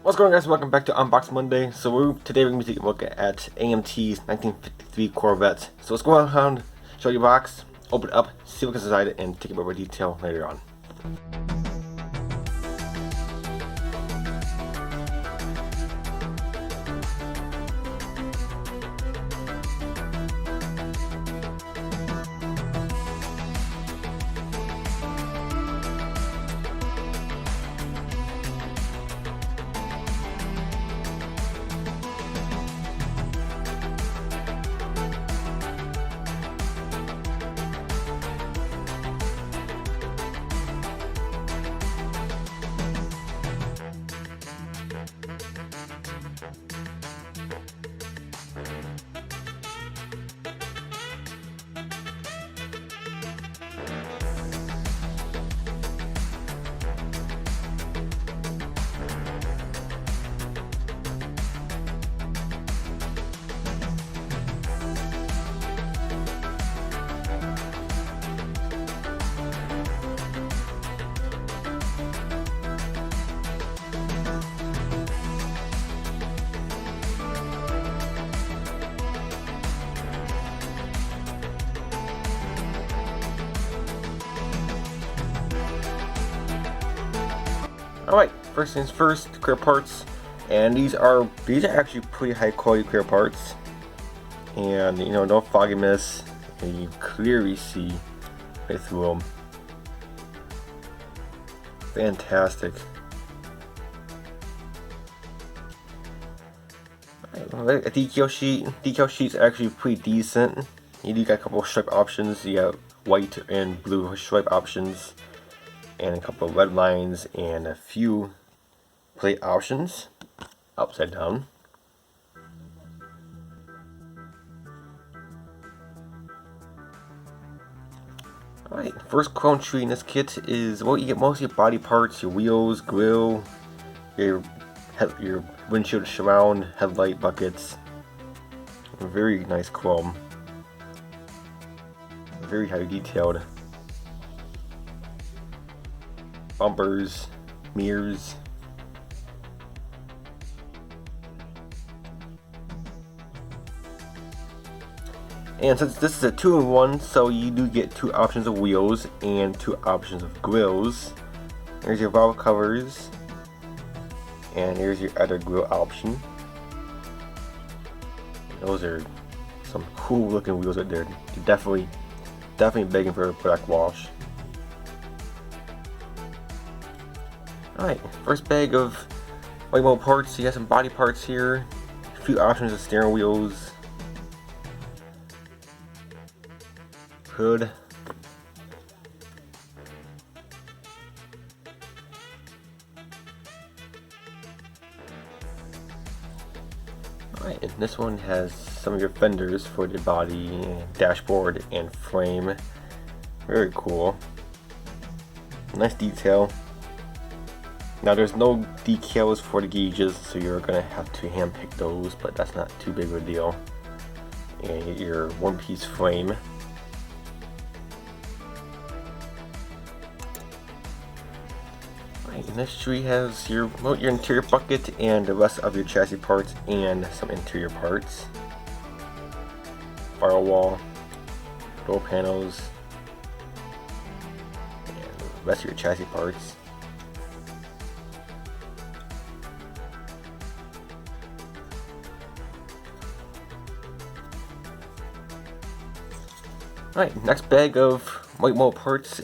What's going on, guys? Welcome back to Unbox Monday. So today we're going to be taking a look at AMT's 1953 Corvette. So let's go around, show you the box, open it up, see what's inside, and take a bit more detail later on. Alright, first things first, clear parts, and these are actually pretty high quality clear parts, and no fogginess, and you clearly see right through them. Fantastic. Alright, a decal sheet's actually pretty decent. You do got a couple of stripe options. You got white and blue stripe options, and a couple of red lines, and a few plate options upside down. Alright, first chrome tree in this kit is, well, you get most of your body parts, your wheels, grille, your windshield surround, headlight buckets. Very nice chrome. Very highly detailed. Bumpers, mirrors. And since this is a 2-in-1, so you do get 2 options of wheels and 2 options of grills. There's your valve covers, and here's your other grill option. Those are some cool looking wheels right there. You're definitely begging for a black wash. Alright, first bag of white mold parts. You got some body parts here, a few options of steering wheels, hood, alright, and this one has some of your fenders for the body, dashboard, and frame. Very cool. Nice detail. Now there's no decals for the gauges, so you're gonna have to hand pick those, but that's not too big of a deal. And you get your one-piece frame. Right, and this tree has your interior bucket and the rest of your chassis parts and some interior parts. Firewall, door panels, and the rest of your chassis parts. Alright, next bag of white mold parts.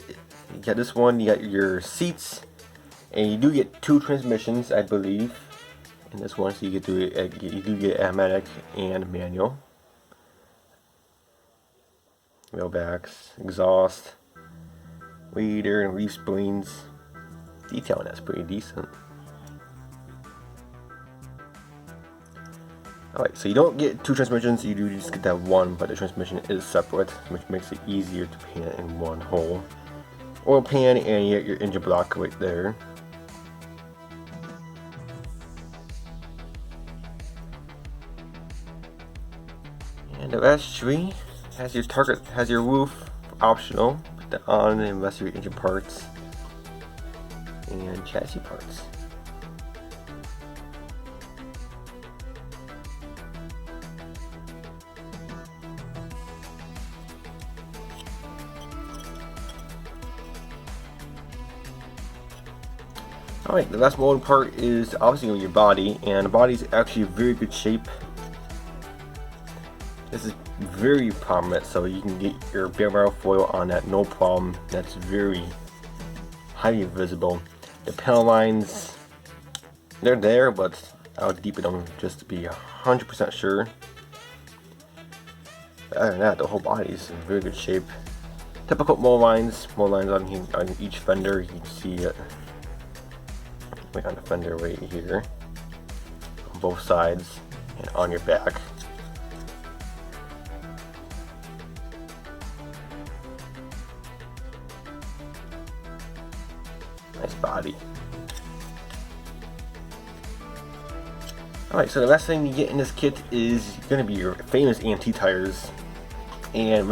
You got this one, you got your seats, and you do get 2 transmissions, I believe, in this one, so you do get automatic and manual. Wheel backs, exhaust, leader, and leaf springs. Detail on that's pretty decent. Alright, so you don't get 2 transmissions, you do just get that one, but the transmission is separate, which makes it easier to pan in one hole. Oil pan, and you get your engine block right there. And the rest tree has your roof optional. Put that on, and the rest of your engine parts and chassis parts. Alright, the last molding part is obviously your body, and the body is actually in very good shape. This is very prominent, so you can get your bare metal foil on that no problem. That's very highly visible. The panel lines, they're there, but I'll deepen them just to be 100% sure. But other than that, the whole body is in very good shape. Typical mold lines on each fender. You can see it like on the fender right here, on both sides and on your back. Nice body. Alright, so the last thing you get in this kit is going to be your famous AMT tires, and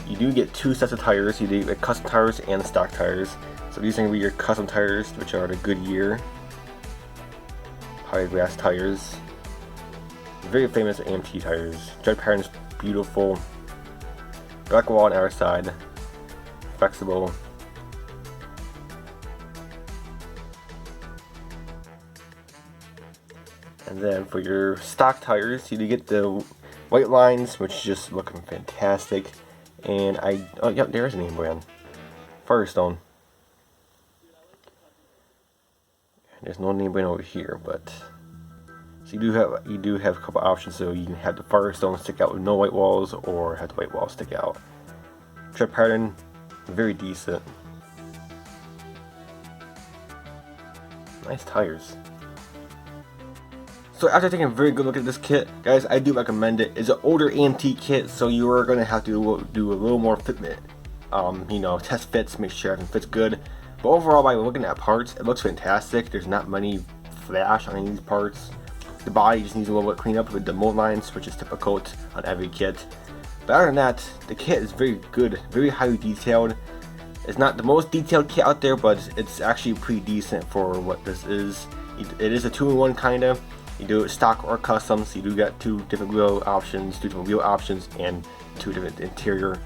you do get two sets of tires. You do get custom tires and stock tires. So these are going to be your custom tires, which are the Goodyear Grass tires. Very famous AMT tires. Tread pattern is beautiful. Black wall on our side. Flexible. And then for your stock tires, you do get the white lines, which just looking fantastic. And oh yep, there is a name brand. Firestone. There's no name brand over here, but so you do have a couple options. So you can have the Firestone stick out with no white walls, or have the white walls stick out. Tread pattern, very decent. Nice tires. So after taking a very good look at this kit, guys, I do recommend it. It's an older AMT kit, so you are going to have to do a little more fitment. Test fits, make sure everything fits good. But overall, by looking at parts, it looks fantastic. There's not many flash on any of these parts. The body just needs a little bit clean up with the mold lines, which is typical on every kit. But other than that, the kit is very good, very highly detailed. It's not the most detailed kit out there, but it's actually pretty decent for what this is. It is a 2-in-1 kind of. You do it stock or custom, so you do get two different wheel options, and two different exterior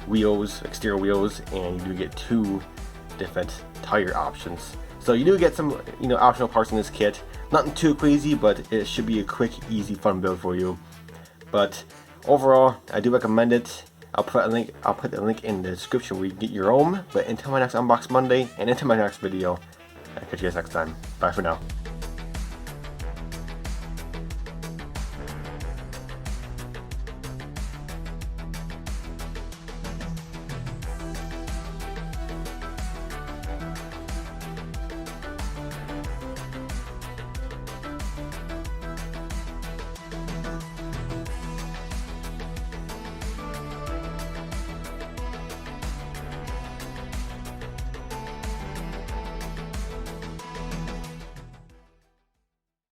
wheels, and you do get two different tire options. So you do get some, optional parts in this kit. Nothing too crazy, but it should be a quick, easy, fun build for you. But overall, I do recommend it. I'll put the link in the description where you can get your own. But until my next Unbox Monday, and until my next video, I'll catch you guys next time. Bye for now.